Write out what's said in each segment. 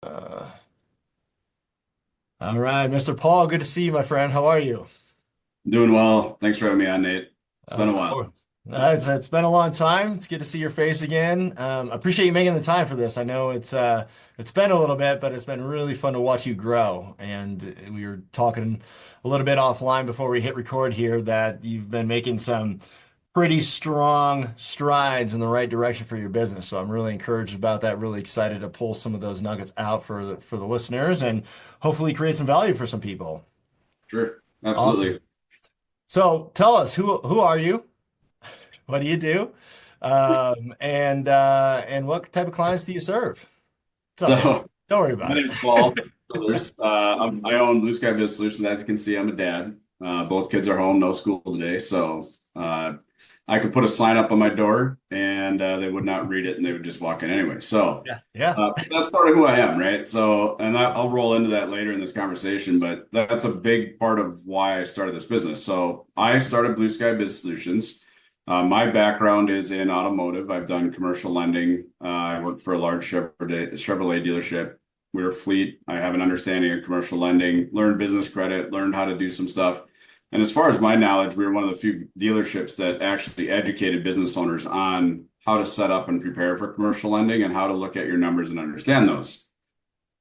Uh, all right, Mr. Paul, good to see you, my friend. How are you? Doing well. Thanks for having me on, Nate. It's been a Of while. course. It's been a long time. It's good to see your face again. I appreciate you making the time for this. I know it's been a little bit, but it's been really fun to watch you grow. And we were talking a little bit offline before we hit record here that you've been making some pretty strong strides in the right direction for your business. So I'm really encouraged about that. Really excited to pull some of those nuggets out for the listeners and hopefully create some value for some people. Sure. Awesome. Absolutely. So tell us who are you? What do you do? And what type of clients do you serve? It's okay. So Don't worry my about name it. is Paul Childers. I own Blue Sky Business Solutions. As you can see, I'm a dad. Both kids are home, no school today. So I could put a sign up on my door and they would not read it and they would just walk in anyway. So Yeah, yeah. that's part of who I am, right? So, and I'll roll into that later in this conversation, but that's a big part of why I started this business. So I started Blue Sky Business Solutions. My background is in automotive. I've done commercial lending. I worked for a large Chevrolet dealership. We're a fleet. I have an understanding of commercial lending, learned business credit, learned how to do some stuff. And as far as my knowledge, we were one of the few dealerships that actually educated business owners on how to set up and prepare for commercial lending and how to look at your numbers and understand those.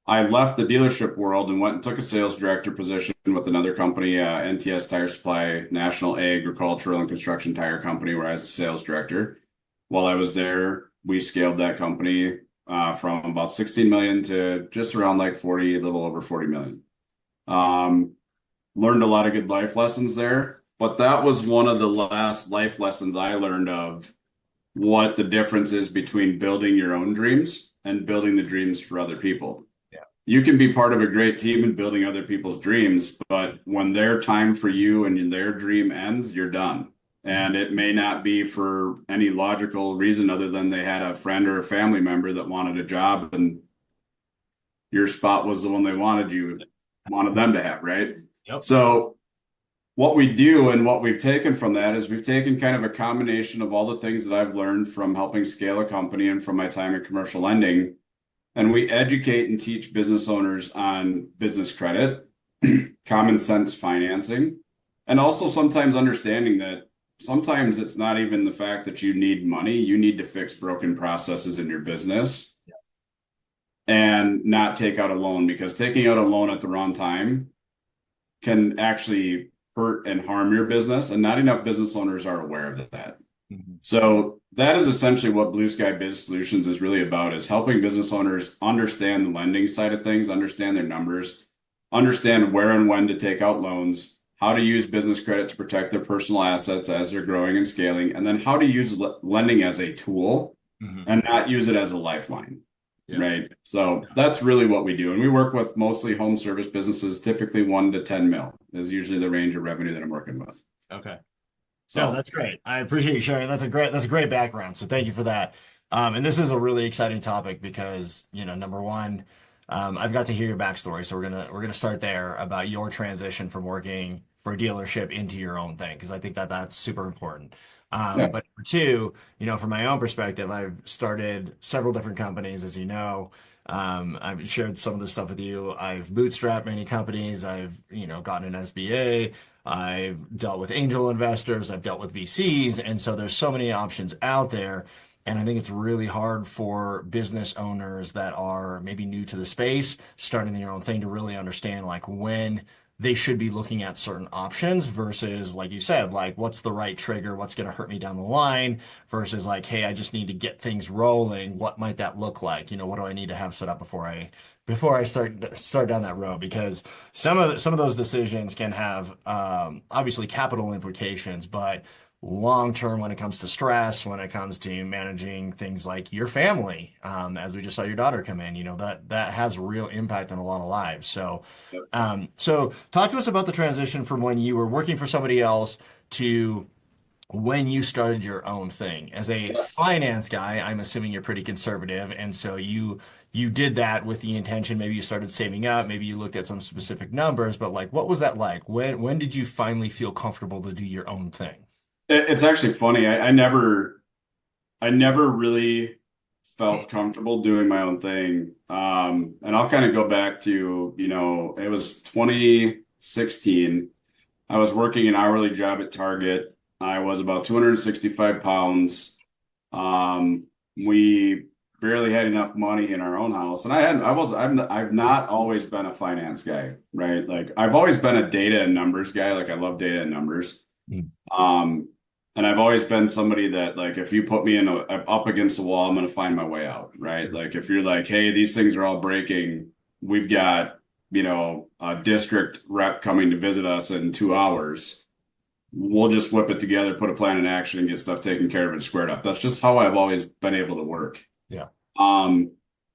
I left the dealership world and went and took a sales director position with another company, NTS Tire Supply, National Agricultural and Construction Tire Company, where I was a sales director. While I was there, we scaled that company from about 16 million to just around like 40, a little over 40 million. Um, Learned a lot of good life lessons there, but that was one of the last life lessons I learned of what the difference is between building your own dreams and building the dreams for other people. Yeah. You can be part of a great team and building other people's dreams, but when their time for you and their dream ends, you're done. And it may not be for any logical reason other than they had a friend or a family member that wanted a job and your spot was the one they wanted them to have, right? Yep. So what we do and what we've taken from that is we've taken kind of a combination of all the things that I've learned from helping scale a company and from my time in commercial lending. And we educate and teach business owners on business credit, common sense financing, and also sometimes understanding that sometimes it's not even the fact that you need money, you need to fix broken processes in your business and not take out a loan because taking out a loan at the wrong time can actually hurt and harm your business, and not enough business owners are aware of that. Mhm. So that is essentially what Blue Sky Business Solutions is really about, is helping business owners understand the lending side of things, understand their numbers, understand where and when to take out loans, how to use business credit to protect their personal assets as they're growing and scaling, and then how to use lending as a tool Mhm. and not use it as a lifeline. Yeah. Right. So that's really what we do. And we work with mostly home service businesses, typically 1 to 10 mil is usually the range of revenue that I'm working with. Okay. No, So that's great. I appreciate you sharing. That's a great background. So thank you for that. And this is a really exciting topic because, number one, I've got to hear your backstory. So we're gonna start there about your transition from working for a dealership into your own thing because I think that that's super important. yeah, But number two, from my own perspective, I've started several different companies, as you know. I've shared some of this stuff with you. I've bootstrapped many companies. I've, gotten an SBA. I've dealt with angel investors, I've dealt with VCs, and so there's so many options out there. And I think it's really hard for business owners that are maybe new to the space, starting their own thing, to really understand like when they should be looking at certain options versus, like you said, like what's the right trigger, what's going to hurt me down the line versus like, hey, I just need to get things rolling. What might that look like? What do I need to have set up before I start down that road? Because some of those decisions can have obviously capital implications, but long term when it comes to stress, when it comes to managing things like your family, as we just saw your daughter come in, that has real impact on a lot of lives. So talk to us about the transition from when you were working for somebody else to when you started your own thing. As a finance guy, I'm assuming you're pretty conservative, and so you did that with the intention. Maybe you started saving up, maybe you looked at some specific numbers, but like, what was that like? When did you finally feel comfortable to do your own thing? it's actually funny. I never really felt comfortable doing my own thing. And I'll kind of go back to, it was 2016. I was working an hourly job at Target. I was about 265 pounds. We barely had enough money in our own house. And I've not always been a finance guy, right? Like I've always been a data and numbers guy. Like I love data and numbers. Mm. Um, and I've always been somebody that like if you put me up against the wall, I'm going to find my way out, right? Like if you're like, hey, these things are all breaking, we've got, a district rep coming to visit us in 2 hours. We'll just whip it together, put a plan in action, and get stuff taken care of and squared up. That's just how I've always been able to work. Yeah. Um,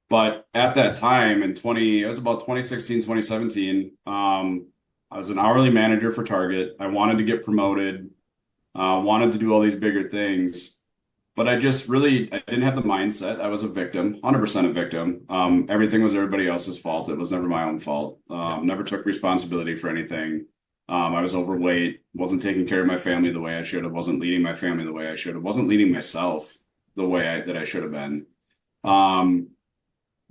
but at that time it was about 2016, 2017. I was an hourly manager for Target. I wanted to get promoted, wanted to do all these bigger things, but I didn't have the mindset. I was a victim, 100% a victim. Everything was everybody else's fault. It was never my own fault. Yeah. Never took responsibility for anything. I was overweight, wasn't taking care of my family the way I should have, wasn't leading my family the way I should have, wasn't leading myself the way that I should have been. Um,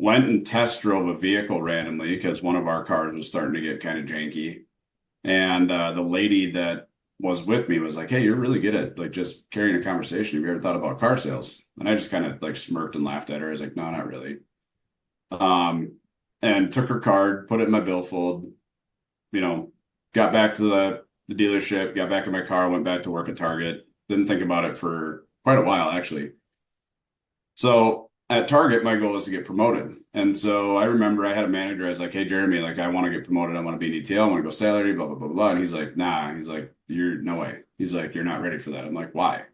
Went and test drove a vehicle randomly because one of our cars was starting to get kind of janky. And the lady that was with me was like, "Hey, you're really good at like just carrying a conversation. Have you ever thought about car sales?" And I just kind of like smirked and laughed at her. I was like, "No, not really." Um, and took her card, put it in my billfold, you know, got back to the dealership, got back in my car, went back to work at Target. Didn't think about it for quite a while, actually. So at Target, my goal was to get promoted. And so I remember I had a manager. I was like, "Hey, Jeremy, like I want to get promoted. I want to be an ETL. I want to go salary, blah, blah, blah, blah." And he's like, "Nah." He's like, "You're no way." He's like, "You're not ready for that." I'm like, "Why?"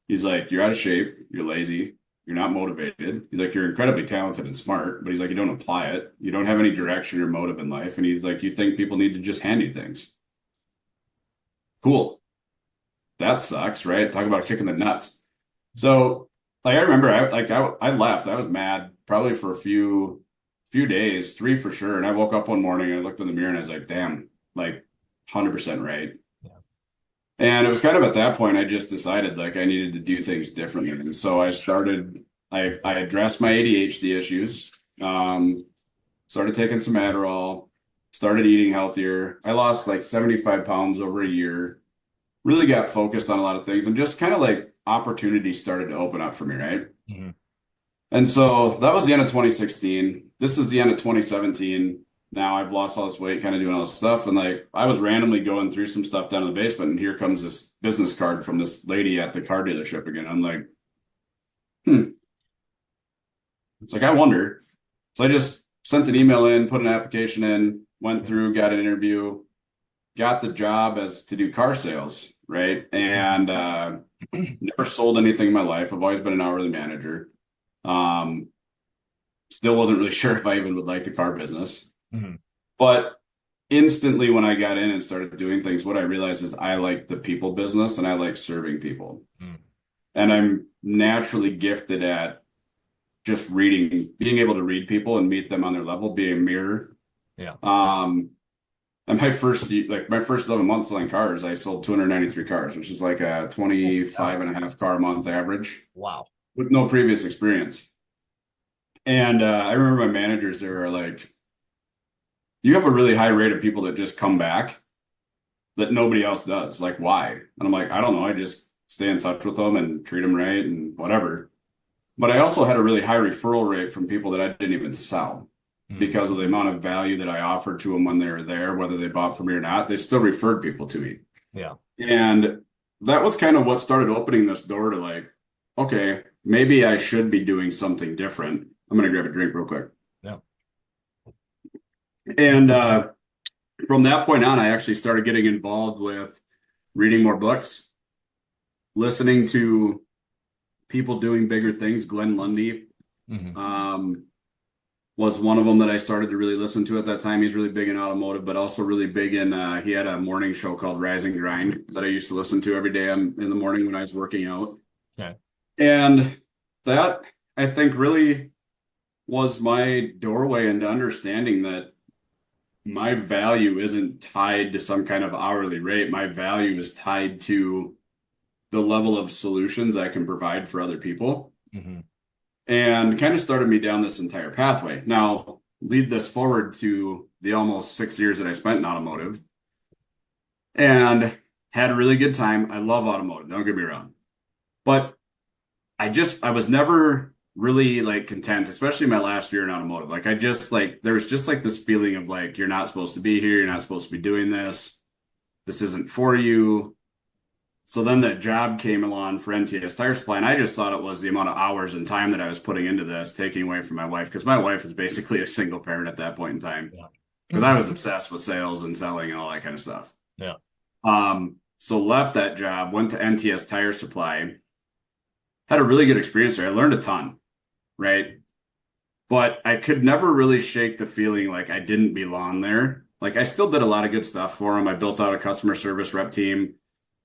He's like, "You're out of shape. You're lazy. You're not motivated." He's like, "You're incredibly talented and smart." But he's like, "You don't apply it. You don't have any direction or motive in life." And he's like, "You think people need to just hand you things." Cool. That sucks, right? Talk about kicking the nuts. So, like, I remember, I left. I was mad probably for a few days, 3 for sure. And I woke up one morning and I looked in the mirror and I was like, "Damn, like, 100% right." Yeah. And it was kind of at that point I just decided like I needed to do things differently. And so I addressed my ADHD issues, started taking some Adderall, started eating healthier. I lost like 75 pounds over a year, really got focused on a lot of things and just kind of like opportunities started to open up for me, right? Mhm. And so that was the end of 2016. This is the end of 2017. Now I've lost all this weight, kind of doing all this stuff. And like I was randomly going through some stuff down in the basement, and here comes this business card from this lady at the car dealership again. I'm like, hmm. It's like, I wonder. So I just sent an email in, put an application in, went through, got an interview, got the job as to do car sales, right? And never sold anything in my life. I've always been an hourly manager. Um, Still wasn't really sure if I even would like the car business. Mhm. But instantly when I got in and started doing things, what I realized is I like the people business and I like serving people. Mhm. And I'm naturally gifted at just reading, being able to read people and meet them on their level, be a mirror. Yeah. Um, and my first 11 months selling cars, I sold 293 cars, which is like a Oh, yeah. 25 and a half car a month average Wow. with no previous experience. And I remember my managers there were like, "You have a really high rate of people that just come back that nobody else does. Like, why?" And I'm like, "I don't know. I just stay in touch with them and treat them right and whatever." But I also had a really high referral rate from people that I didn't even sell Mhm. because of the amount of value that I offered to them when they were there, whether they bought from me or not. They still referred people to me. Yeah. And that was kind of what started opening this door to like, okay, maybe I should be doing something different. I'm going to grab a drink real quick. Yeah. And from that point on, I actually started getting involved with reading more books, listening to people doing bigger things. Glenn Lundy Mhm. um, was one of them that I started to really listen to at that time. He's really big in automotive, but also really big in, he had a morning show called Rise and Grind that I used to listen to every day in the morning when I was working out. Okay. And that I think really was my doorway into understanding that my value isn't tied to some kind of hourly rate. My value is tied to the level of solutions I can provide for other people. Mhm. and kind of started me down this entire pathway. Now, lead this forward to the almost 6 years that I spent in automotive and had a really good time. I love automotive, don't get me wrong. But I was never really like content, especially my last year in automotive. Like I just like there was just like this feeling of like you're not supposed to be here, you're not supposed to be doing this. This isn't for you. So then that job came along for NTS Tire Supply, and I just thought it was the amount of hours and time that I was putting into this, taking away from my wife, because my wife was basically a single parent at that point in time. Yeah. Because I was obsessed with sales and selling and all that kind of stuff. Yeah. So left that job, went to NTS Tire Supply, had a really good experience there. I learned a ton, right? But I could never really shake the feeling like I didn't belong there. Like I still did a lot of good stuff for them. I built out a customer service rep team.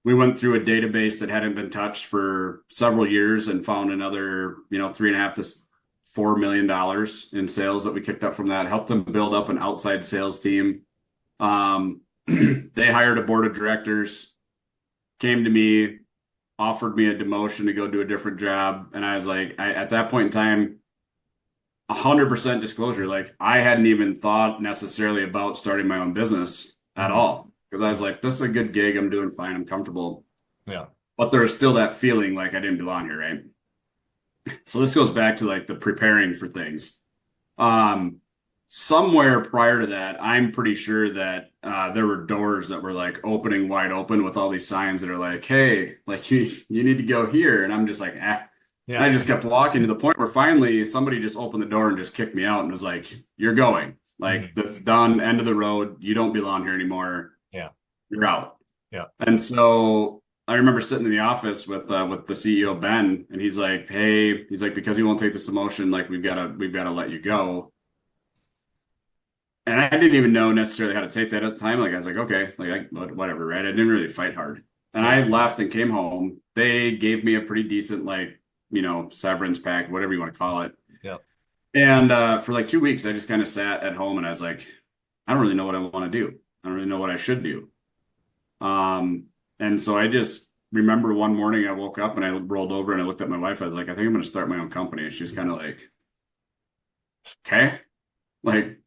We went through a database that hadn't been touched for several years and found another, 3.5 to $4 million in sales that we kicked up from that. Helped them build up an outside sales team. They hired a board of directors, came to me, offered me a demotion to go do a different job. And I was like, at that point in time, 100% disclosure, like I hadn't even thought necessarily about starting my own business at Mhm. all. Because I was like, this is a good gig. I'm doing fine. I'm comfortable. Yeah. But there's still that feeling like I didn't belong here, right? So this goes back to like the preparing for things. Um, Somewhere prior to that, I'm pretty sure that there were doors that were like opening wide open with all these signs that are like, "Hey, like you need to go here," and I'm just like, "Ah." And Yeah. I just kept walking to the point where finally somebody just opened the door and just kicked me out and was like, "You're going. Like Mhm. that's done. End of the road. You don't belong here anymore. Yeah. You're out." Yeah. And so I remember sitting in the office with the CEO Ben, and he's like, "Hey," he's like, "because you won't take this demotion, like we've got to let you go." And I didn't even know necessarily how to take that at the time. Like I was like, okay, whatever, right? I didn't really fight hard. And Yeah. I left and came home. They gave me a pretty decent severance pack, whatever you want to call it. Yeah. And for like 2 weeks, I just kind of sat at home and I was like, I don't really know what I want to do. I don't really know what I should do. Um, and so I just remember one morning I woke up and I rolled over and I looked at my wife. I was like, I think I'm going to start my own company. And she was kind of like, okay, like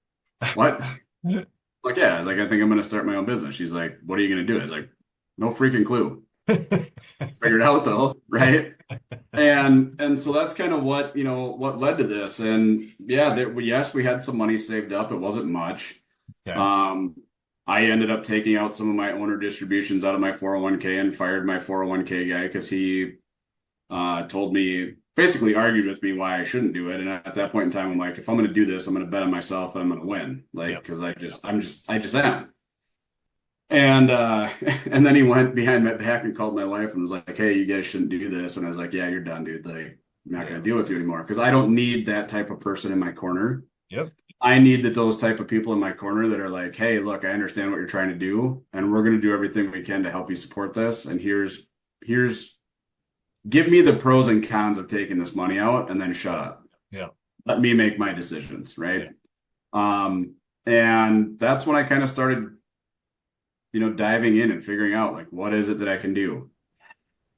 what? Like, yeah, I was like, I think I'm going to start my own business. She's like, what are you going to do? I was like, no freaking clue. Figured out though, right? And so that's kind of what led to this. And yeah, yes, we had some money saved up. It wasn't much. Okay. Um, I ended up taking out some of my owner distributions out of my 401k and fired my 401k guy because he told me, basically argued with me why I shouldn't do it. And at that point in time, I'm like, if I'm going to do this, I'm going to bet on myself and I'm going to win. Like, Yep. because I just am. And and then he went behind my back and called my wife and was like, "Hey, you guys shouldn't do this." And I was like, "Yeah, you're done, dude. Like, I'm not Yeah. going to deal with you anymore because I don't need that type of person in my corner. Yep. I need those type of people in my corner that are like, hey, look, I understand what you're trying to do, and we're going to do everything we can to help you support this. And here's give me the pros and cons of taking this money out, and then shut up. Yeah. Let me make my decisions, Yeah. right?" Um, and that's when I kind of started, diving in and figuring out like what is it that I can do.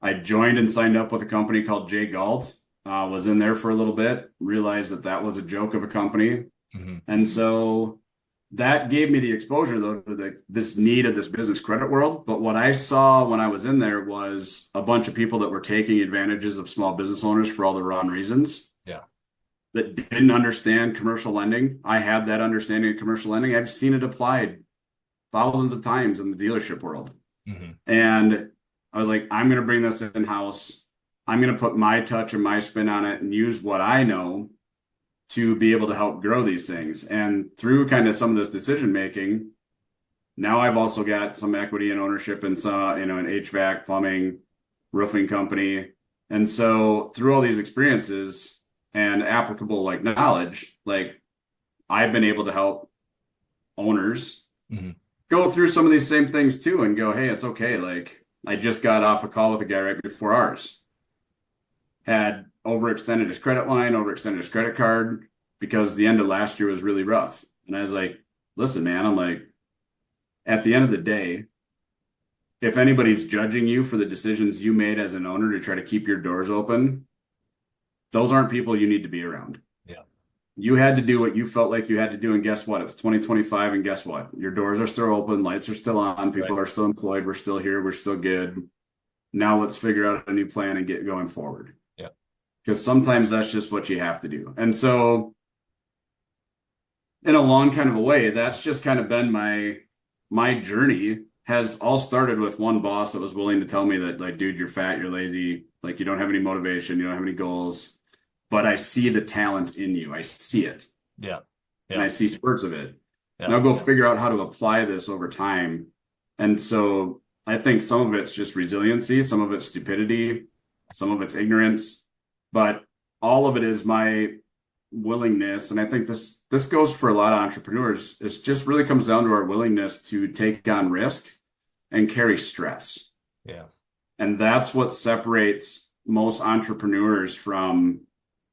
I joined and signed up with a company called Jay Galt. Was in there for a little bit, realized that that was a joke of a company. Hmm. And so that gave me the exposure though to this need of this business credit world. But what I saw when I was in there was a bunch of people that were taking advantages of small business owners for all the wrong reasons Yeah. that didn't understand commercial lending. I had that understanding of commercial lending. I've seen it applied thousands of times in the dealership world. Hmm. And I was like, I'm going to bring this in house. I'm going to put my touch and my spin on it and use what I know to be able to help grow these things. And through kind of some of this decision making, now I've also got some equity and ownership in some, an HVAC, plumbing, roofing company. And so through all these experiences and applicable like knowledge, like I've been able to help owners Hmm. go through some of these same things too and go, hey, it's okay. Like I just got off a call with a guy right before ours. Had overextended his credit line, overextended his credit card because the end of last year was really rough. And I was like, listen, man, I'm like, at the end of the day, if anybody's judging you for the decisions you made as an owner to try to keep your doors open, those aren't people you need to be around. Yeah. You had to do what you felt like you had to do, and guess what? It's 2025, and guess what? Your doors are still open, lights are still on, Right. people are still employed, we're still here, we're still good. Now let's figure out a new plan and get going forward. Yeah. Because sometimes that's just what you have to do. And so, in a long kind of a way, that's just kind of been my journey. Has all started with one boss that was willing to tell me that, like, dude, you're fat, you're lazy, like you don't have any motivation, you don't have any goals, but I see the talent in you. I see it, Yeah. and Yeah. I see spurts of it. Yeah. Now go figure out how to apply this over time. And so I think some of it's just resiliency, some of it's stupidity, some of it's ignorance, but all of it is my willingness. And I think this goes for a lot of entrepreneurs. It just really comes down to our willingness to take on risk and carry stress. Yeah. And that's what separates most entrepreneurs from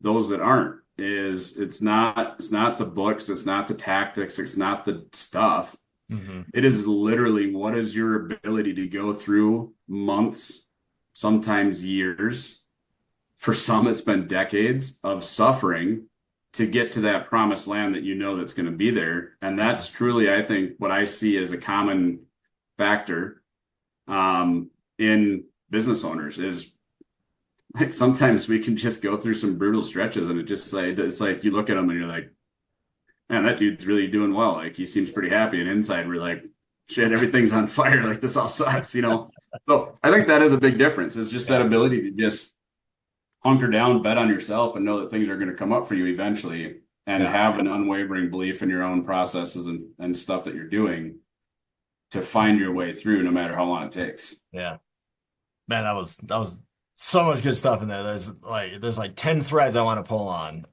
those that aren't. Is it's not the books, it's not the tactics, it's not the stuff. Hmm. It is literally what is your ability to go through months, sometimes years. For some, it's been decades of suffering to get to that promised land that you know that's going to be there. And that's truly, I think, what I see as a common factor in business owners is like sometimes we can just go through some brutal stretches and it's like you look at them and you're like, man, that dude's really doing well. Like he seems pretty happy. And inside we're like, shit, everything's on fire. Like this all sucks, you know? So I think that is a big difference. It's just that Yeah. ability to just hunker down, bet on yourself, and know that things are going to come up for you eventually and Yeah. have an unwavering belief in your own processes and stuff that you're doing to find your way through no matter how long it takes. Yeah. Man, that was so much good stuff in there. There's like 10 threads I want to pull on.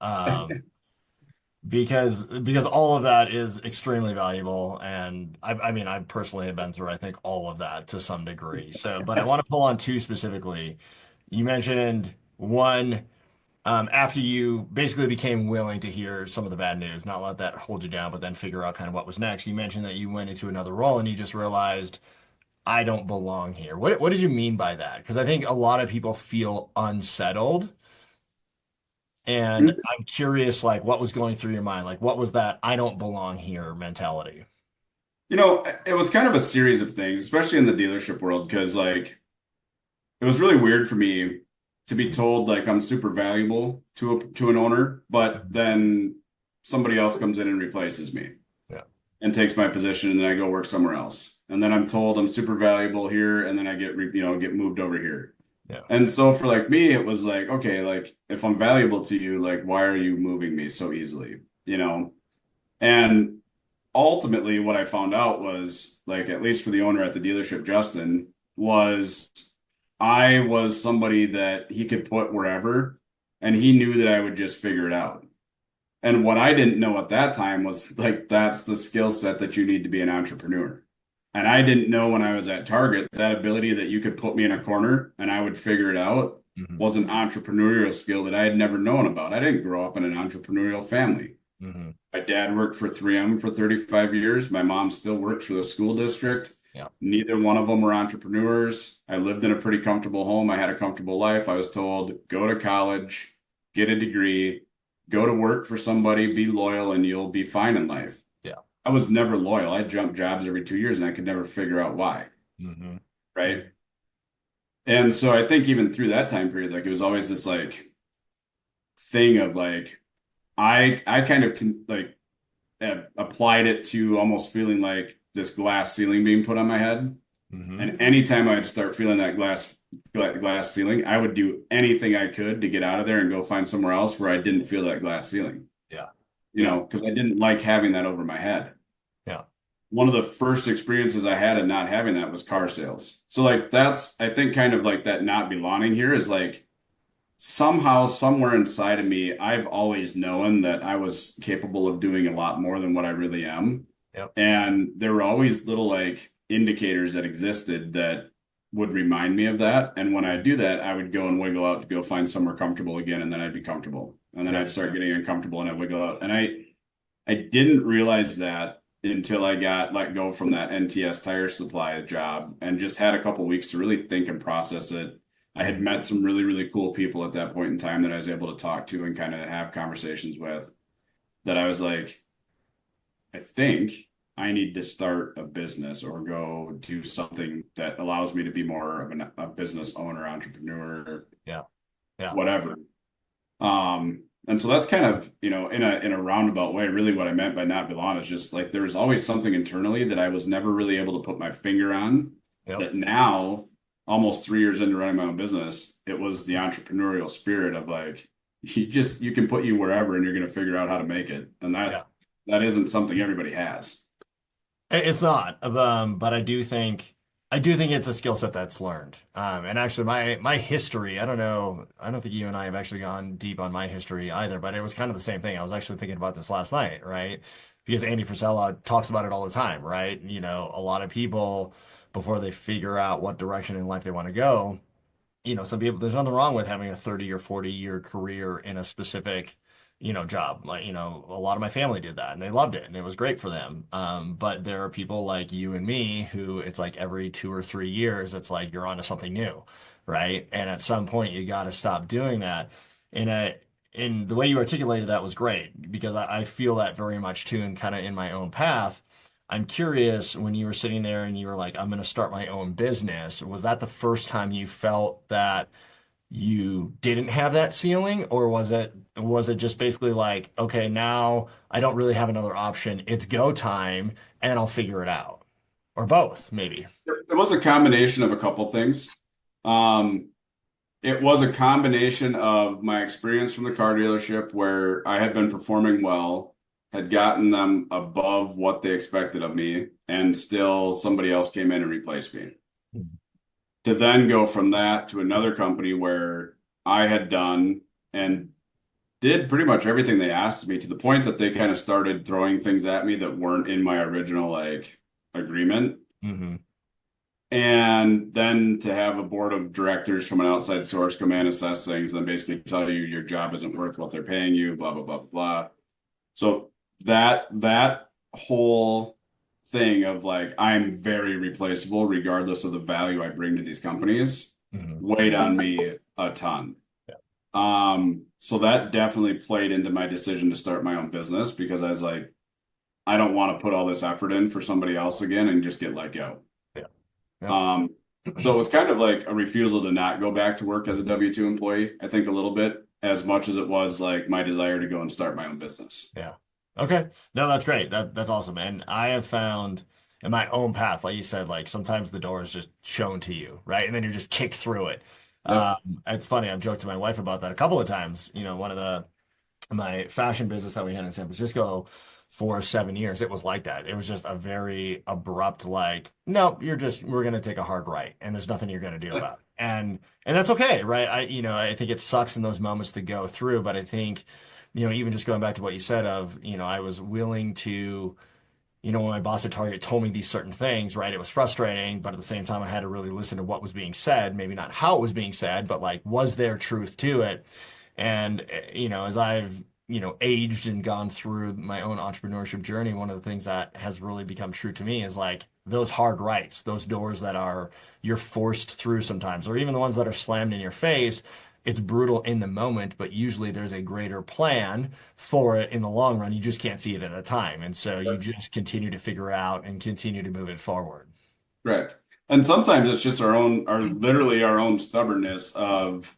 Because all of that is extremely valuable, and I mean I personally have been through I think all of that to some degree. So, but I want to pull on two specifically. You mentioned one, after you basically became willing to hear some of the bad news, not let that hold you down, but then figure out kind of what was next. You mentioned that you went into another role and you just realized I don't belong here. What did you mean by that? Because I think a lot of people feel unsettled. And I'm curious, like, what was going through your mind? Like, what was that I don't belong here mentality? You know, it was kind of a series of things, especially in the dealership world, because like it was really weird for me to be told like I'm super valuable to an owner, but Mhm. then somebody else comes in and replaces me Yeah. and takes my position, and then I go work somewhere else. And then I'm told I'm super valuable here, and then I get moved over here. Yeah. And so for like me, it was like, okay, like if I'm valuable to you, like why are you moving me so easily? You know? And ultimately what I found out was like at least for the owner at the dealership, Justin, was I was somebody that he could put wherever and he knew that I would just figure it out. And what I didn't know at that time was like that's the skill set that you need to be an entrepreneur. And I didn't know when I was at Target that ability that you could put me in a corner and I would figure it out Hmm. was an entrepreneurial skill that I had never known about. I didn't grow up in an entrepreneurial family. Hmm. My dad worked for 3M for 35 years. My mom still works for the school district. Yeah. Neither one of them were entrepreneurs. I lived in a pretty comfortable home. I had a comfortable life. I was told, go to college, get a degree, go to work for somebody, be loyal, and you'll be fine in life. Yeah. I was never loyal. I jumped jobs every 2 years and I could never figure out why. Hmm. Right. And so I think even through that time period, like it was always this like thing of like, I kind of like applied it to almost feeling like this glass ceiling being put on my head. Hmm. And anytime I'd start feeling that glass ceiling, I would do anything I could to get out of there and go find somewhere else where I didn't feel that glass ceiling, Yeah. you Yeah. know, because I didn't like having that over my head. Yeah. One of the first experiences I had of not having that was car sales. So like that's I think kind of like that not belonging here is like somehow, somewhere inside of me, I've always known that I was capable of doing a lot more than what I really am. Yep. And there were always little like indicators that existed that would remind me of that. And when I do that, I would go and wiggle out to go find somewhere comfortable again, and then I'd be comfortable. And then Yeah. I'd start getting uncomfortable and I'd wiggle out. And I didn't realize that until I got let go from that NTS tire supply job and just had a couple weeks to really think and process it I had met some really, really cool people at that point in time that I was able to talk to and kind of have conversations with that I was like, I think I need to start a business or go do something that allows me to be more of a business owner, entrepreneur, Yeah. Yeah. whatever. And so that's kind of, in a roundabout way, really what I meant by not belong is just like there was always something internally that I was never really able to put my finger on Yep. that now, almost 3 years into running my own business, it was the entrepreneurial spirit of like you can put you wherever and you're going to figure out how to make it. And Yeah. that isn't something everybody has. It's not, but I do think it's a skill set that's learned. And actually, my history, I don't think you and I have actually gone deep on my history either, but it was kind of the same thing. I was actually thinking about this last night, right? Because Andy Frisella talks about it all the time, right? A lot of people before they figure out what direction in life they want to go, some people, there's nothing wrong with having a 30 or 40-year career in a specific, job. Like, a lot of my family did that and they loved it and it was great for them. But there are people like you and me who it's like every 2 or 3 years, it's like you're onto something new, right? And at some point you got to stop doing that. In a, in the way you articulated that was great because I feel that very much too and kind of in my own path. I'm curious when you were sitting there and you were like, I'm going to start my own business. Was that the first time you felt that you didn't have that ceiling, or was it just basically like, okay, now I don't really have another option. It's go time and I'll figure it out. Or both, maybe. It was a combination of a couple things. Um, it was a combination of my experience from the car dealership where I had been performing well, had gotten them above what they expected of me, and still somebody else came in and replaced me. To then go from that to another company where I had done and did pretty much everything they asked me to the point that they kind of started throwing things at me that weren't in my original like agreement. Hmm. And then to have a board of directors from an outside source come in, assess things, and then basically tell you your job isn't worth what they're paying you, blah, blah, blah, blah, blah. So that whole thing of like I'm very replaceable regardless of the value I bring to these companies Hmm. weighed on me a ton. Yeah. So that definitely played into my decision to start my own business because I was like, I don't want to put all this effort in for somebody else again and just get let go. Yeah. Yep. Um, so it was kind of like a refusal to not go back to work as a W-2 employee, I think a little bit, as much as it was like my desire to go and start my own business. Yeah. Okay. No, that's great. That's awesome. And I have found in my own path, like you said, like sometimes the door is just shown to you, right? And then you're just kicked through it. Yep. It's funny. I've joked to my wife about that a couple of times. One of my fashion business that we had in San Francisco for 7 years, it was like that. It was just a very abrupt, like, no, we're gonna take a hard right, and there's nothing you're gonna do about it. And that's okay, right? I think it sucks in those moments to go through, but I think, even just going back to what you said of, I was willing to, when my boss at Target told me these certain things, right? It was frustrating, but at the same time, I had to really listen to what was being said, maybe not how it was being said, but like, was there truth to it? And, as I've, aged and gone through my own entrepreneurship journey, one of the things that has really become true to me is like those hard rights, those doors that you're forced through sometimes, or even the ones that are slammed in your face. It's brutal in the moment, but usually there's a greater plan for it in the long run. You just can't see it at the time. And so you just continue to figure out and continue to move it forward. Correct. And sometimes it's just literally our own stubbornness of,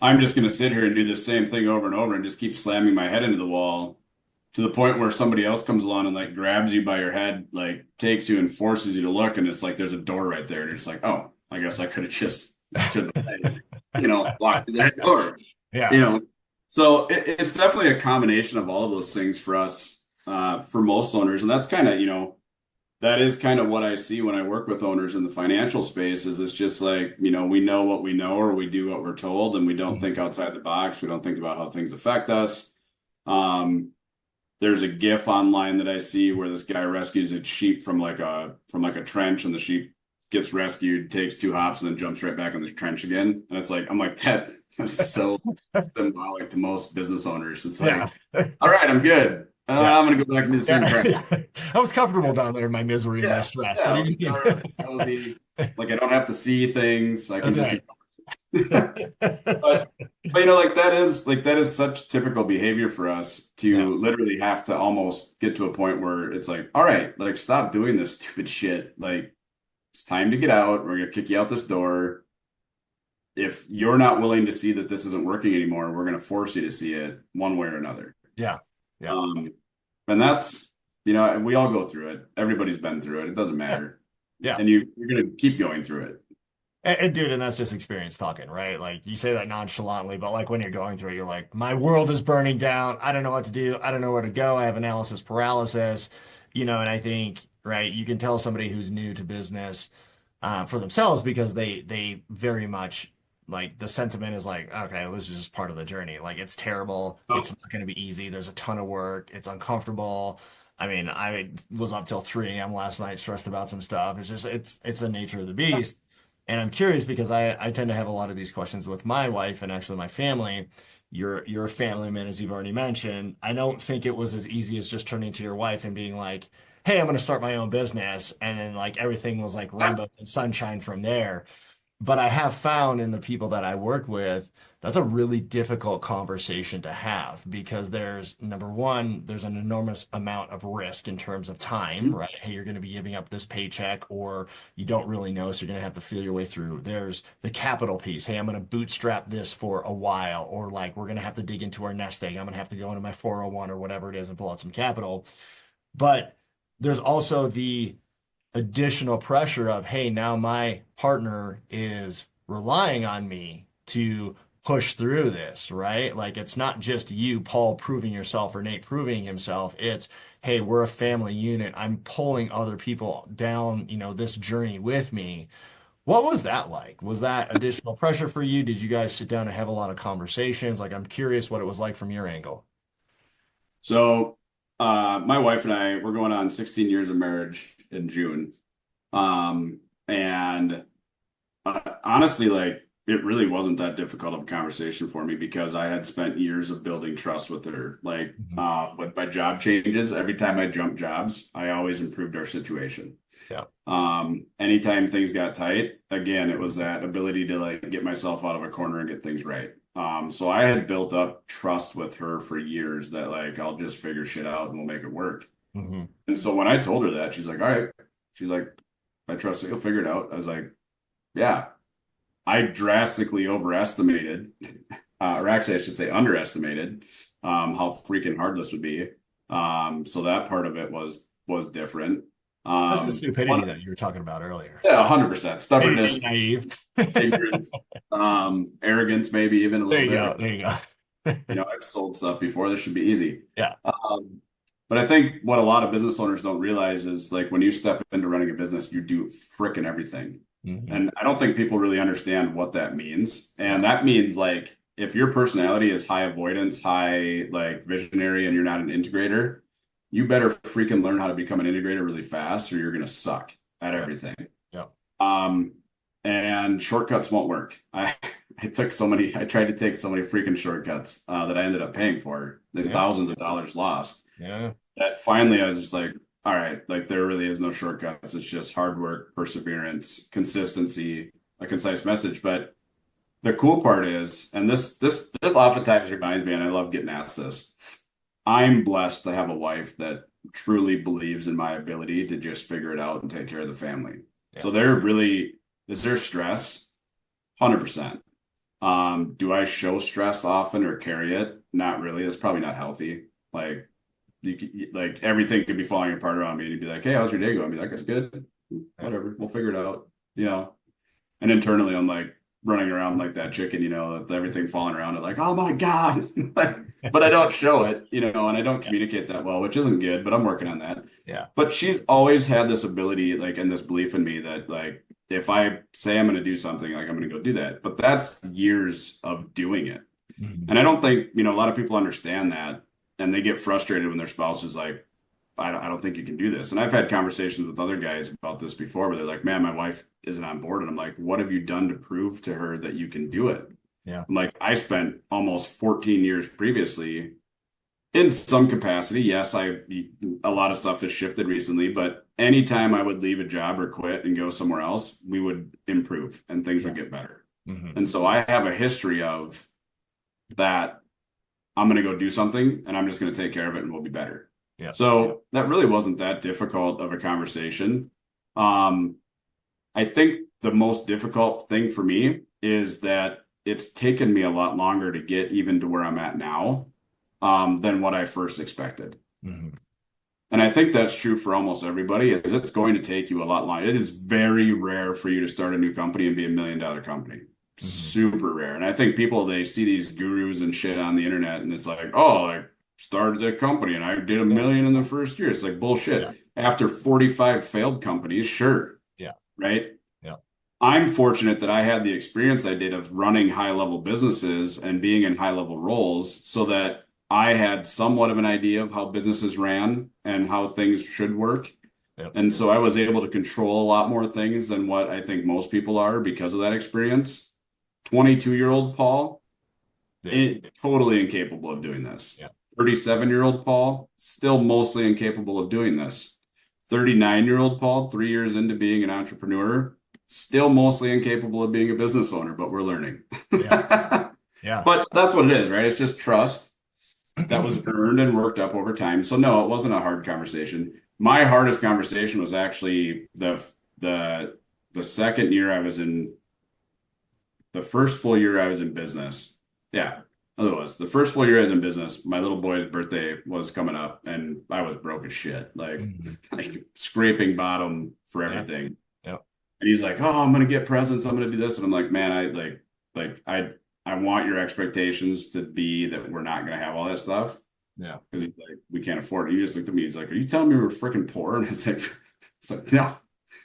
I'm just going to sit here and do the same thing over and over and just keep slamming my head into the wall to the point where somebody else comes along and like grabs you by your head, like takes you and forces you to look. And it's like, there's a door right there. And you're just like, oh, I guess I could have just to the side, walked through that door, you Yeah. know. So it's definitely a combination of all of those things for us, for most owners. And that's kind of, that is kind of what I see when I work with owners in the financial space is it's just like, we know what we know or we do what we're told and we don't think outside the box. We don't think about how things affect us. There's a GIF online that I see where this guy rescues a sheep from like a trench and the sheep gets rescued, takes 2 hops and then jumps right back in the trench again. And it's like, I'm like, that's so symbolic to most business owners. It's Yeah. like, all right, I'm good. Yeah. I'm going to go back into the same crap. Yeah. I was comfortable down there in my misery and my Yeah, stress. What yeah, do like, you all mean? right, it's cozy. Like I don't have to see things. I can That's just right. But but like that is such typical behavior for us Yeah. to literally have to almost get to a point where it's like, all right, like stop doing this stupid shit. Like it's time to get out. We're gonna kick you out this door. If you're not willing to see that this isn't working anymore, we're gonna force you to see it one way or another. Yeah. Yeah. Um, and that's, we all go through it. Everybody's been through it. It doesn't Yeah. matter. Yeah. And you're gonna keep going through it. Dude, and that's just experience talking, right? Like you say that nonchalantly, but like when you're going through it, you're like, my world is burning down. I don't know what to do. I don't know where to go. I have analysis paralysis, and I think, right, you can tell somebody who's new to business for themselves because they very much like the sentiment is like, okay, this is just part of the journey. Like it's terrible. It's Oh, not going to be easy. There's a ton of work. It's uncomfortable. I mean, I was up till 3 a.m. last night stressed about some stuff. It's the nature of the beast. And I'm curious because I tend to have a lot of these questions with my wife and actually my family. You're a family man, as you've already mentioned. I don't think it was as easy as just turning to your wife and being like, hey, I'm going to start my own business. And then like everything was like rainbows and sunshine from there. But I have found in the people that I work with, that's a really difficult conversation to have because there's number one, there's an enormous amount of risk in terms of time, right? Hey, you're going to be giving up this paycheck or you don't really know, so you're going to have to feel your way through. There's the capital piece. Hey, I'm going to bootstrap this for a while, or like we're going to have to dig into our nest egg. I'm going to have to go into my 401 or whatever it is and pull out some capital. But there's also the additional pressure of, hey, now my partner is relying on me to push through this, right? Like it's not just you, Paul, proving yourself or Nate proving himself. It's, hey, we're a family unit. I'm pulling other people down, this journey with me. What was that like? Was that additional pressure for you? Did you guys sit down and have a lot of conversations? Like, I'm curious what it was like from your angle. So, my wife and I, we're going on 16 years of marriage in June. And honestly, like, it really wasn't that difficult of a conversation for me because I had spent years of building trust with her. Like, Mhm. with my job changes, every time I jumped jobs, I always improved our situation. Yeah. Anytime things got tight, again, it was that ability to like get myself out of a corner and get things right. So I had built up trust with her for years that like I'll just figure shit out and we'll make it work. Hmm. And so when I told her that, she's like, all right. She's like, I trust that you'll figure it out. I was like, yeah. I drastically overestimated, or actually I should say underestimated, how freaking hard this would be. So that part of it was different. That's the One, stupidity that you were talking about earlier. yeah, 100%. Maybe being Stubbornness, naive. ignorance, arrogance, maybe even a There little you bit. go. Like, There you go. I've sold stuff before. This should be easy. Yeah. But I think what a lot of business owners don't realize is like when you step into running a business, you do frickin' everything. Hmm. And I don't think people really understand what that means. Yeah. And that means like if your personality is high avoidance, high like visionary, and you're not an integrator, you better freaking learn how to become an integrator really fast or you're gonna suck at Yeah. everything. Yeah. Um, and shortcuts won't work. I tried to take so many freaking shortcuts that I ended up paying for and Yeah. thousands of dollars lost. Yeah. That finally I was just like, all right, like there really is no shortcuts. It's just hard work, perseverance, consistency, a concise message. But the cool part is, and this oftentimes reminds me, and I love getting asked this. I'm blessed to have a wife that truly believes in my ability to just figure it out and take care of the family. Yeah. So there really is there stress? 100%. Do I show stress often or carry it? Not really. It's probably not healthy. Like like everything could be falling apart around me and you'd be like, hey, how's your day going? I'd be like, it's good. Yeah. Whatever. We'll figure it out. You know? And internally I'm like running around like that chicken, with everything falling around it, like, oh my God. But I don't show it, and I don't Yeah. communicate that well, which isn't good, but I'm working on that. Yeah. But she's always had this ability, like, and this belief in me that, like, if I say I'm going to do something, like, I'm going to go do that. But that's years of doing it. Mhm. And I don't think, a lot of people understand that and they get frustrated when their spouse is like, I don't think you can do this. And I've had conversations with other guys about this before where they're like, man, my wife isn't on board. And I'm like, what have you done to prove to her that you can do it? Yeah. I'm like, I spent almost 14 years previously in some capacity. Yes, a lot of stuff has shifted recently, but anytime I would leave a job or quit and go somewhere else, we would improve and things Yeah. would get better. Hmm. And so I have a history of that. I'm going to go do something and I'm just going to take care of it and we'll be better. Yeah. So that really wasn't that difficult of a conversation. Um, I think the most difficult thing for me is that it's taken me a lot longer to get even to where I'm at now, than what I first expected. Hmm. And I think that's true for almost everybody, is it's going to take you a lot longer. It is very rare for you to start a new company and be $1 million company. Hmm. Super rare. And I think people, they see these gurus and shit on the internet and it's like, oh, I started a company and I did a Yeah. million in the first year. It's like Yeah. bullshit. After 45 failed companies, sure, Yeah. right? Yeah. I'm fortunate that I had the experience I did of running high level businesses and being in high level roles so that I had somewhat of an idea of how businesses ran and how things should work. Yep. And so I was able to control a lot more things than what I think most people are because of that experience. 22-year-old Paul, Yeah. totally incapable of doing this. Yeah. 37-year-old Paul, still mostly incapable of doing this. 39-year-old Paul, 3 years into being an entrepreneur, still mostly incapable of being a business owner, but we're learning. Yeah. Yeah. But that's what it is, right? It's just trust that was earned and worked up over time. So no, it wasn't a hard conversation. My hardest conversation was actually the the second year I was in the first full year I was in business. Yeah, it was the first full year I was in business. My little boy's birthday was coming up, and I was broke as shit, like, Mhm. like scraping bottom for Yeah. everything. Yeah. And he's like, "Oh, I'm gonna get presents. I'm gonna do this," and I'm like, "Man, I want your expectations to be that we're not gonna have all that stuff Yeah. because he's like, we can't afford it." He just looked at me. He's like, "Are you telling me we're freaking poor?" And it's like, no.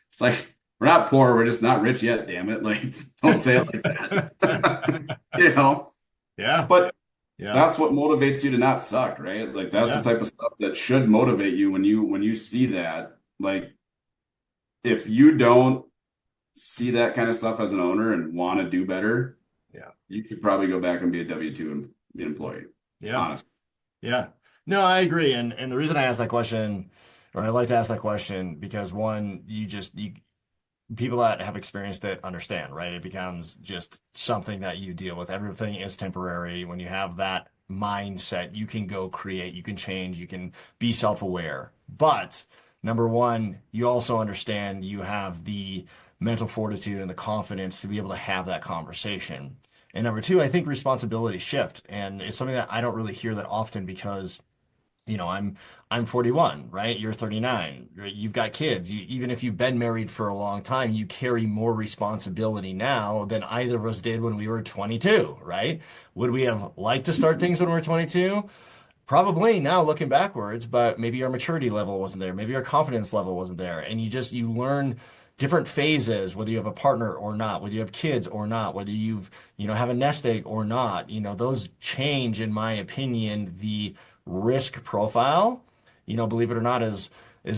It's like, we're not poor, we're just not rich yet, damn it. Like, don't say it like that. You know, Yeah. but Yeah. that's what motivates you to not suck, right? Like that's the Yeah. type of stuff that should motivate you when you see that. Like if you don't see that kind of stuff as an owner and want to do better, Yeah. you could probably go back and be a W-2 employee, Yeah. honestly. Yeah. No, I agree. And the reason I asked that question, or I like to ask that question, because one, you people that have experienced it understand, right? It becomes just something that you deal with. Everything is temporary. When you have that mindset, you can go create, you can change, you can be self-aware. But number one, you also understand you have the mental fortitude and the confidence to be able to have that conversation. And number two, I think responsibilities shift. And it's something that I don't really hear that often because I'm 41, right? You're 39. Right? You've got kids. Even if you've been married for a long time, you carry more responsibility now than either of us did when we were 22, right? Would we have liked to start things when we were 22? Probably now looking backwards, but maybe our maturity level wasn't there. Maybe our confidence level wasn't there. And you learn different phases, whether you have a partner or not, whether you have kids or not, whether have a nest egg or not. Those change, in my opinion, the risk profile. Believe it or not, as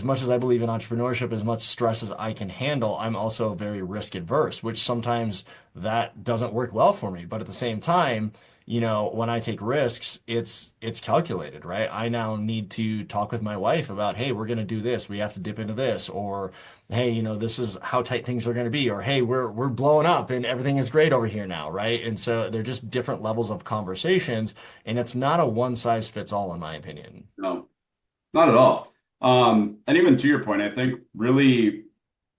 much as I believe in entrepreneurship, as much stress as I can handle, I'm also very risk adverse, which sometimes that doesn't work well for me. But at the same time, when I take risks, it's calculated, right? I now need to talk with my wife about, hey, we're going to do this. We have to dip into this, or hey, this is how tight things are going to be, or hey, we're blowing up and everything is great over here now, right? And so they're just different levels of conversations, and it's not a one size fits all, in my opinion. No, not at all. And even to your point, I think really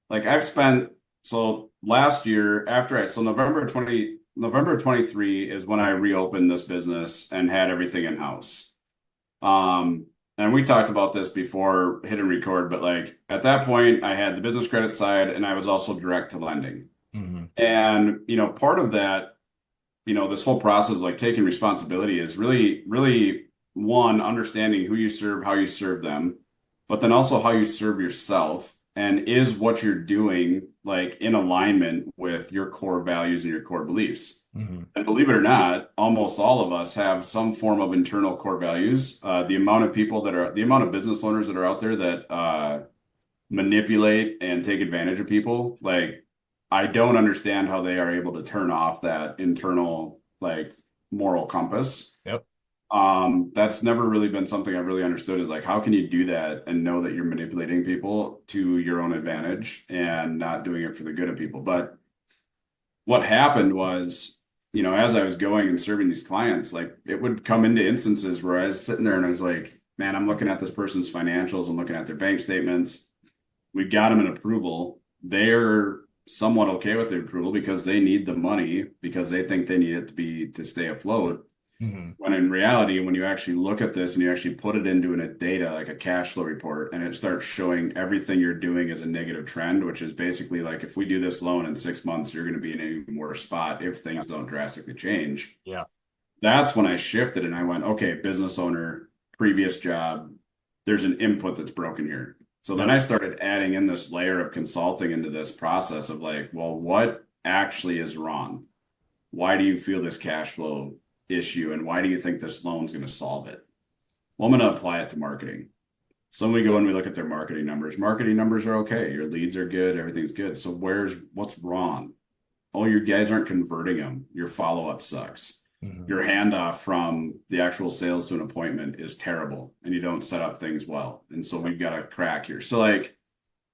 like I've spent so last year after I so November 23 is when I reopened this business and had everything in house. And we talked about this before hitting record, but like at that point I had the business credit side and I was also direct to lending. Hmm. And part of that, this whole process of like taking responsibility is really, really one, understanding who you serve, how you serve them, but then also how you serve yourself. And is what you're doing like in alignment with your core values and your core beliefs? Hmm. And believe it or not, almost all of us have some form of internal core values. The amount of business owners that are out there that manipulate and take advantage of people, like I don't understand how they are able to turn off that internal like moral compass. Yep. That's never really been something I've really understood is like how can you do that and know that you're manipulating people to your own advantage and not doing it for the good of people? But what happened was, as I was going and serving these clients, like it would come into instances where I was sitting there and I was like, man, I'm looking at this person's financials, I'm looking at their bank statements. We got them an approval. They're somewhat okay with the approval because they need the money because they think they need it to stay afloat. Hmm. When in reality, when you actually look at this and you actually put it into a data like a cash flow report, and it starts showing everything you're doing as a negative trend, which is basically like if we do this loan in 6 months, you're going to be in an even worse spot if Yeah. things don't drastically change. Yeah. That's when I shifted and I went, okay, business owner, previous job, there's an input that's broken here. So then Yep. I started adding in this layer of consulting into this process of like, well, what actually is wrong? Why do you feel this cash flow issue? And why do you think this loan is going to solve it? Well, I'm going to apply it to marketing. So when we go and we look at their marketing numbers. Marketing numbers are okay. Your leads are good. Everything's good. So what's wrong? Oh, your guys aren't converting them. Your follow-up sucks. Hmm. Your handoff from the actual sales to an appointment is terrible and you don't set up things well. And so we've got a crack here. So like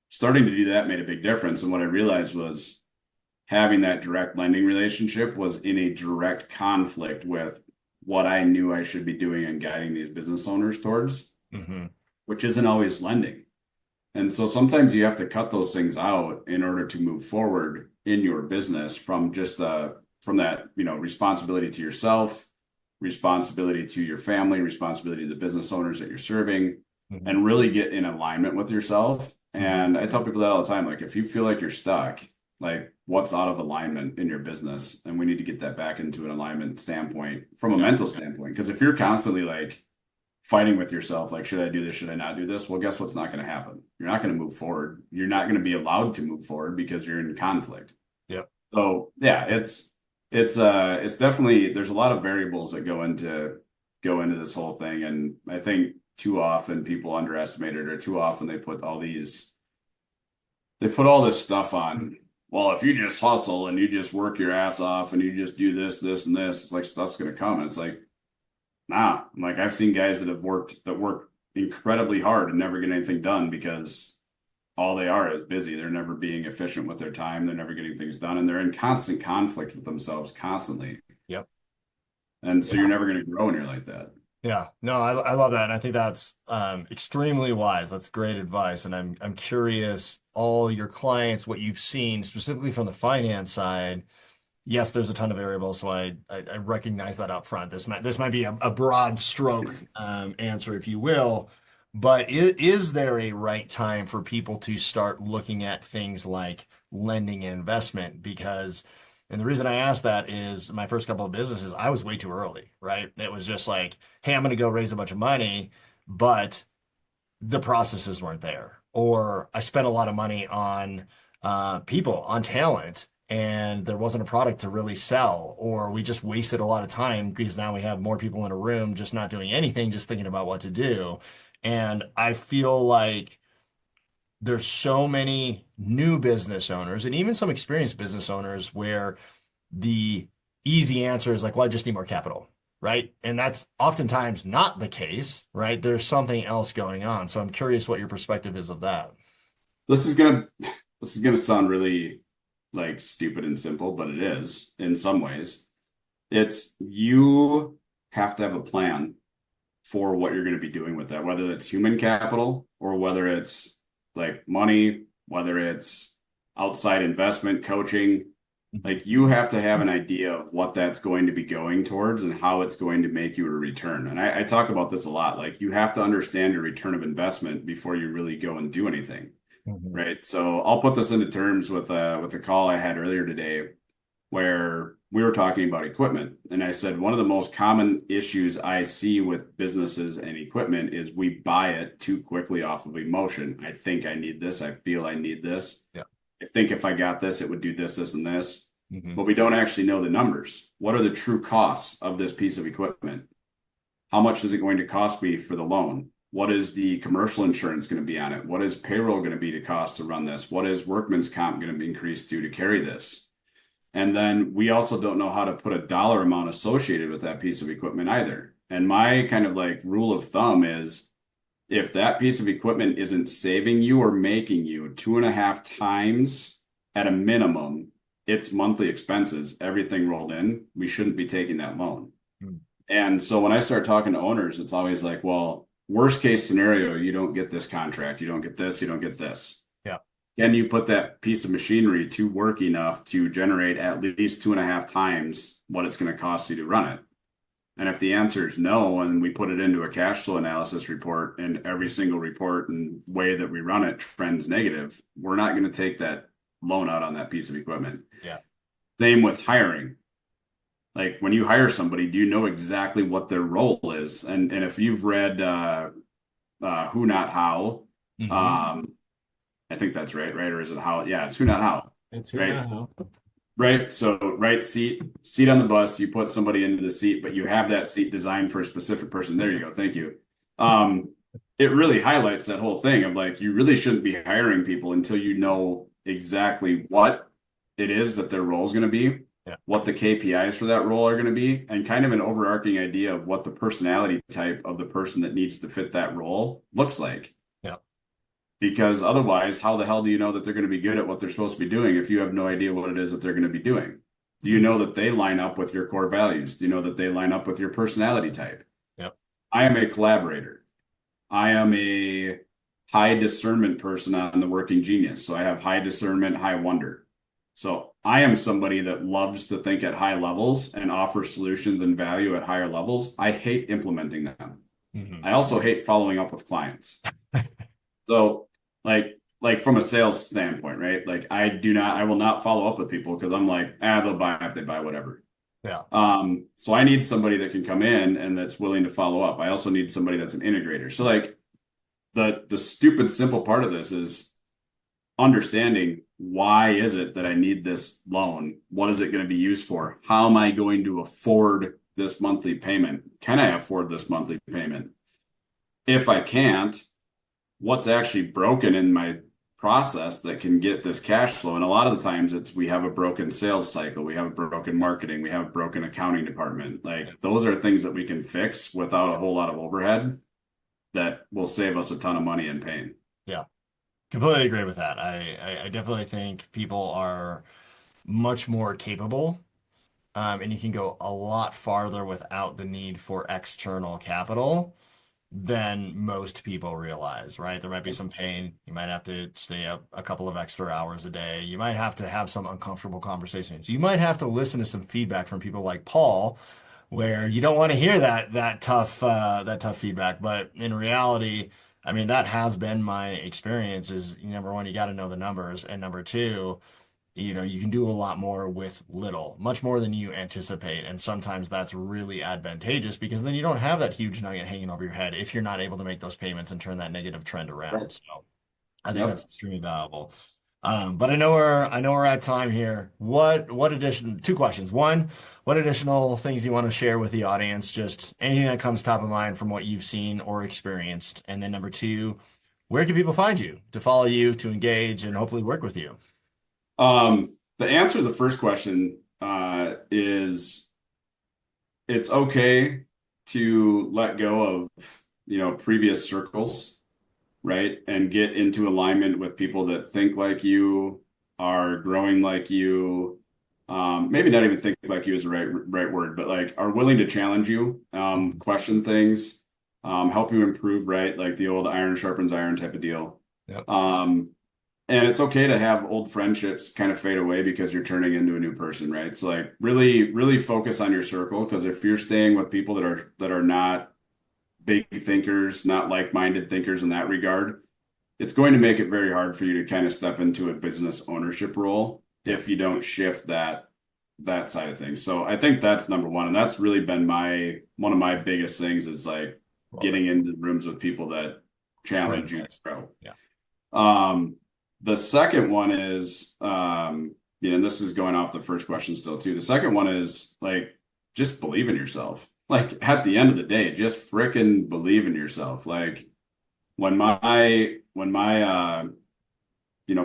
starting to do that made a big difference. And what I realized was having that direct lending relationship was in a direct conflict with what I knew I should be doing and guiding these business owners towards, Hmm. which isn't always lending. And so sometimes you have to cut those things out in order to move forward in your business from just from that, responsibility to yourself, responsibility to your family, responsibility to the business owners that you're serving, Hmm. and really get in alignment with yourself. Hmm. And I tell people that all the time, like if you feel like you're stuck, like what's out of alignment in your business? And we need to get that back into an alignment standpoint from a Yeah. mental standpoint. Because if you're constantly like fighting with yourself, like, should I do this? Should I not do this? Well, guess what's not going to happen? You're not going to move forward. You're not going to be allowed to move forward because you're in conflict. Yep. So yeah, it's definitely there's a lot of variables that go into this whole thing. And I think too often people underestimate it or too often they put all this stuff on. Well, if you just hustle and you just work your ass off and you just do this, this, and this, it's like stuff's gonna come. And it's like, nah, like I've seen guys that work incredibly hard and never get anything done because all they are is busy. They're never being efficient with their time. They're never getting things done, and they're in constant conflict with themselves constantly. Yep. And so Yeah. you're never going to grow when you're like that. Yeah. No, I love that. And I think that's extremely wise. That's great advice. And I'm curious, all your clients, what you've seen specifically from the finance side. Yes, there's a ton of variables, so I recognize that up front. This might be a broad stroke answer, if you will, but is there a right time for people to start looking at things like lending and investment? And the reason I ask that is my first couple of businesses, I was way too early, right? It was just like, hey, I'm going to go raise a bunch of money, but the processes weren't there. Or I spent a lot of money on people, on talent, and there wasn't a product to really sell. Or we just wasted a lot of time because now we have more people in a room just not doing anything, just thinking about what to do. And I feel like there's so many new business owners and even some experienced business owners where the easy answer is like, well, I just need more capital, right? And that's oftentimes not the case, right? There's something else going on. So I'm curious what your perspective is of that. This is gonna this is gonna sound really like stupid and simple, but it is in some ways. It's you have to have a plan for what you're going to be doing with that, whether it's human capital or whether it's like money, whether it's outside investment, coaching. Like you have to have an idea of what that's going to be going towards and how it's going to make you a return. And I talk about this a lot. Like you have to understand your return of investment before you really go and do anything. Mhm. Right. So I'll put this into terms with a call I had earlier today where we were talking about equipment. And I said, one of the most common issues I see with businesses and equipment is we buy it too quickly off of emotion. I think I need this. I feel I need this. Yeah. I think if I got this, it would do this, this, and this. Hmm. But we don't actually know the numbers. What are the true costs of this piece of equipment? How much is it going to cost me for the loan? What is the commercial insurance going to be on it? What is payroll going to be to cost to run this? What is workman's comp going to be increased to carry this? And then we also don't know how to put a dollar amount associated with that piece of equipment either. And my kind of like rule of thumb is if that piece of equipment isn't saving you or making you 2.5 times at a minimum it's monthly expenses, everything rolled in, we shouldn't be taking that loan. Mm. And so when I start talking to owners, it's always like, well, worst case scenario, you don't get this contract, you don't get this, you don't get this. Yeah. Can you put that piece of machinery to work enough to generate at least 2.5 times what it's going to cost you to run it? And if the answer is no, and we put it into a cash flow analysis report, and every single report and way that we run it trends negative, we're not going to take that loan out on that piece of equipment. Yeah. Same with hiring. Like when you hire somebody, do you know exactly what their role is? And if you've read Who Not How, Hmm. um, I think that's right, right? Or is it How? Yeah, it's Who Not How, It's who right? now. Right. So right seat on the bus, you put somebody into the seat, but you have that seat designed for a specific person. There you go. Thank you. Um, it really highlights that whole thing of like you really shouldn't be hiring people until you know exactly what it is that their role is going to be, Yeah. what the KPIs for that role are going to be, and kind of an overarching idea of what the personality type of the person that needs to fit that role looks like. Yeah. Because otherwise, how the hell do you know that they're going to be good at what they're supposed to be doing if you have no idea what it is that they're going to be doing? Do you know that they line up with your core values? Do you know that they line up with your personality type? Yep. I am a collaborator. I am a high discernment person on the working genius. So I have high discernment, high wonder. So I am somebody that loves to think at high levels and offer solutions and value at higher levels. I hate implementing them. Hmm. I also hate following up with clients. So like from a sales standpoint, right? Like I will not follow up with people because I'm like, they'll buy if they buy whatever. Yeah. So I need somebody that can come in and that's willing to follow up. I also need somebody that's an integrator. So like the stupid simple part of this is understanding why is it that I need this loan? What is it going to be used for? How am I going to afford this monthly payment? Can I afford this monthly payment? If I can't, what's actually broken in my process that can get this cash flow. And a lot of the times it's we have a broken sales cycle, we have a broken marketing, we have a broken accounting department. Yeah. Like those are things that we can fix without a whole lot of overhead that will save us a ton of money and pain. Yeah. Completely agree with that. I definitely think people are much more capable, and you can go a lot farther without the need for external capital than most people realize, right? There might be some pain. You might have to stay up a couple of extra hours a day. You might have to have some uncomfortable conversations. You might have to listen to some feedback from people like Paul, where you don't want to hear that tough feedback. But in reality, I mean, that has been my experience is number one, you got to know the numbers. And number two, you can do a lot more with little, much more than you anticipate. And sometimes that's really advantageous because then you don't have that huge nugget hanging over your head if you're not able to make those payments and turn that negative trend Right. around. So I think that's Yep. extremely valuable. But I know we're at time here. Two questions. One, what additional things you want to share with the audience? Just anything that comes top of mind from what you've seen or experienced. And then number two, where can people find you to follow you, to engage, and hopefully work with you? The answer to the first question is it's okay to let go of, previous circles, right? And get into alignment with people that think like you, are growing like you, maybe not even think like you is the right word, but like are willing to challenge you, question things, help you improve, right? Like the old iron sharpens iron type of deal. Yep. Um, and it's okay to have old friendships kind of fade away because you're turning into a new person, right? So like really, really focus on your circle because if you're staying with people that are not big thinkers, not like-minded thinkers in that regard, it's going to make it very hard for you to kind of step into a business ownership role Yeah. if you don't shift that side of things. So I think that's number one, and that's really been my one of my biggest things is like Love it. getting into rooms with people that Straight challenge you to advice. grow. Yeah. The second one is, and this is going off the first question still too. The second one is like just believe in yourself. Like at the end of the day, just frickin' believe in yourself. Like when my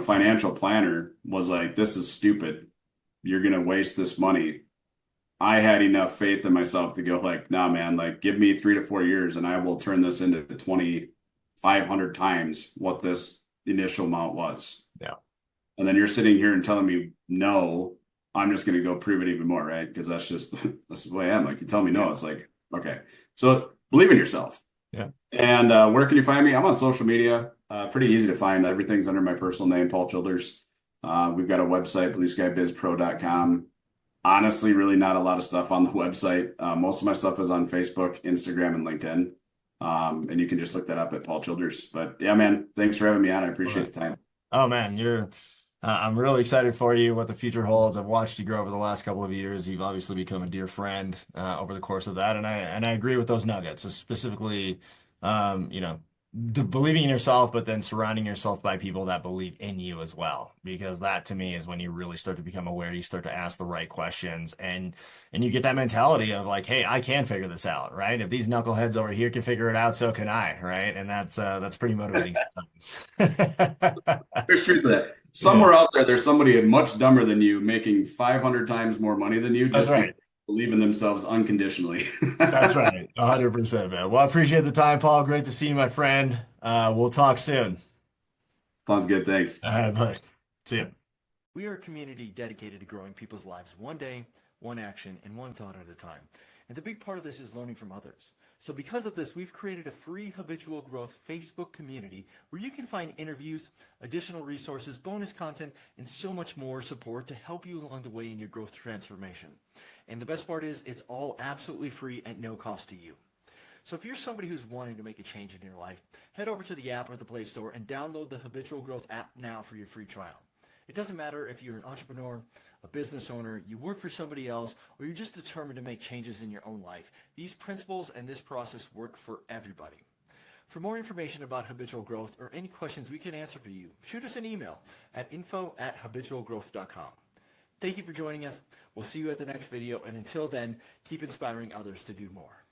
financial planner was like, this is stupid. You're gonna waste this money. I had enough faith in myself to go like, nah, man, like give me 3 to 4 years and I will turn this into 2,500 times what this initial amount was. Yeah. And then you're sitting here and telling me no. I'm just going to go prove it even more, right? Because that's the way I am. Like you tell me no, it's like, okay. So believe in yourself. Yeah. And where can you find me? I'm on social media. Pretty easy to find. Everything's under my personal name, Paul Childers. We've got a website, blueskybizpro.com. Honestly, really not a lot of stuff on the website. Most of my stuff is on Facebook, Instagram, and LinkedIn. And you can just look that up at Paul Childers. But yeah, man, thanks for having me on. I appreciate the time. Oh man, I'm really excited for you, what the future holds. I've watched you grow over the last couple of years. You've obviously become a dear friend over the course of that, and I agree with those nuggets, specifically, you know, believing in yourself, but then surrounding yourself by people that believe in you as well, because that to me is when you really start to become aware. You start to ask the right questions, and you get that mentality of like, hey, I can figure this out, right? If these knuckleheads over here can figure it out, so can I, right? And that's pretty motivating sometimes. There's truth to that. Yeah, Somewhere out there, there's somebody much dumber than you making 500 times more money than you that's just because right. they believe in themselves unconditionally. That's right. 100%, man. Well, I appreciate the time, Paul. Great to see you, my friend. We'll talk soon. Sounds good. Thanks. All right, bud. See you. We are a community dedicated to growing people's lives one day, one action, and one thought at a time. And the big part of this is learning from others. So because of this, we've created a free habitual growth Facebook community where you can find interviews, additional resources, bonus content, and so much more support to help you along the way in your growth transformation. And the best part is it's all absolutely free at no cost to you. So if you're somebody who's wanting to make a change in your life, head over to the app or the Play Store and download the Habitual Growth app now for your free trial. It doesn't matter if you're an entrepreneur, a business owner, you work for somebody else, or you're just determined to make changes in your own life. These principles and this process work for everybody. For more information about habitual growth or any questions we can answer for you, shoot us an email at info@habitualgrowth.com. Thank you for joining us. We'll see you at the next video, and until then, keep inspiring others to do more.